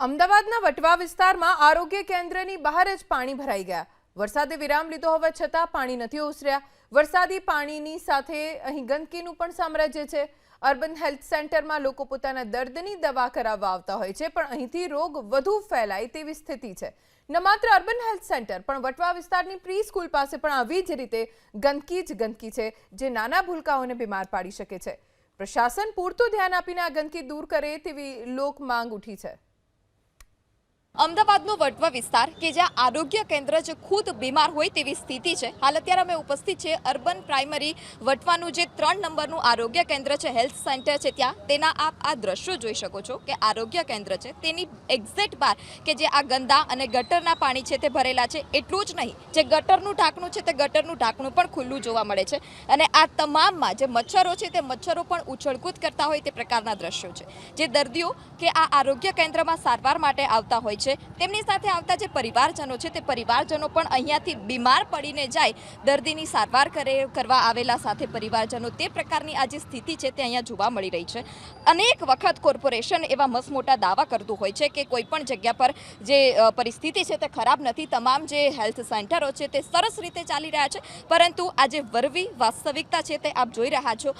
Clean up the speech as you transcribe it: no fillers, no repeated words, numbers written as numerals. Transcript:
અમદાવાદના વટવા વિસ્તારમાં આરોગ્ય કેન્દ્રની બહાર જ પાણી ભરાઈ ગયા। વરસાદે વિરામ લીધો હોવા છતાં પાણી નથી ઓસર્યા। વરસાદી પાણીની સાથે અહીં ગંદકીનું પણ સામ્રાજ્ય છે। અર્બન હેલ્થ સેન્ટરમાં લોકો પોતાના દર્દની દવા કરાવવા આવતા હોય છે, પણ અહીંથી રોગ વધુ ફેલાય તેવી સ્થિતિ છે। ન માત્ર અર્બન હેલ્થ સેન્ટર પણ વટવા વિસ્તારની પ્રી સ્કૂલ પાસે પણ આવી જ રીતે ગંદકી જ ગંદકી છે, જે નાના ભૂલકાઓને બીમાર પાડી શકે છે। પ્રશાસન પૂરતું ધ્યાન આપીને આ ગંદકી દૂર કરે તેવી લોક માંગ ઉઠી છે। અમદાવાદનો વટવા વિસ્તાર કે જ્યાં આરોગ્ય કેન્દ્ર જ ખુદ બીમાર હોય તેવી સ્થિતિ છે। હાલ અત્યારે અમે ઉપસ્થિત છે અર્બન પ્રાઇમરી વટવાનું જે 3 નંબરનું આરોગ્ય કેન્દ્ર છે, હેલ્થ સેન્ટર છે, ત્યાં તેના આપ આ દ્રશ્યો જોઈ શકો છો કે આરોગ્ય કેન્દ્ર છે તેની એક્ઝેક્ટ બહાર કે જે આ ગંદા અને ગટરના પાણી છે તે ભરેલા છે। એટલું જ નહીં, જે ગટરનું ઢાંકણું છે તે ગટરનું ઢાંકણું પણ ખુલ્લું જોવા મળે છે અને આ તમામમાં જે મચ્છરો છે તે મચ્છરો પણ ઉછળકૂદ કરતા હોય તે પ્રકારના દ્રશ્યો છે। જે દર્દીઓ કે આ આરોગ્ય કેન્દ્રમાં સારવાર માટે આવતા હોય તેમની સાથે આવતા જે પરિવારજનો છે તે પરિવારજનો પણ અહીંયાથી બીમાર પડીને જાય, દર્દીની સારવાર કરવા આવેલા સાથે પરિવારજનો, તે પ્રકારની આ જે સ્થિતિ છે તે અહીંયા જોવા મળી રહી છે। અનેક વખત કોર્પોરેશન એવા મસમોટા દાવા કરતું હોય છે કે કોઈ પણ જગ્યા પર જે પરિસ્થિતિ છે તે ખરાબ નથી, તમામ જે હેલ્થ સેન્ટરો છે તે સરસ રીતે ચાલી રહ્યા છે, પરંતુ આ જે વરવી વાસ્તવિકતા છે તે આપ જોઈ રહ્યા છો।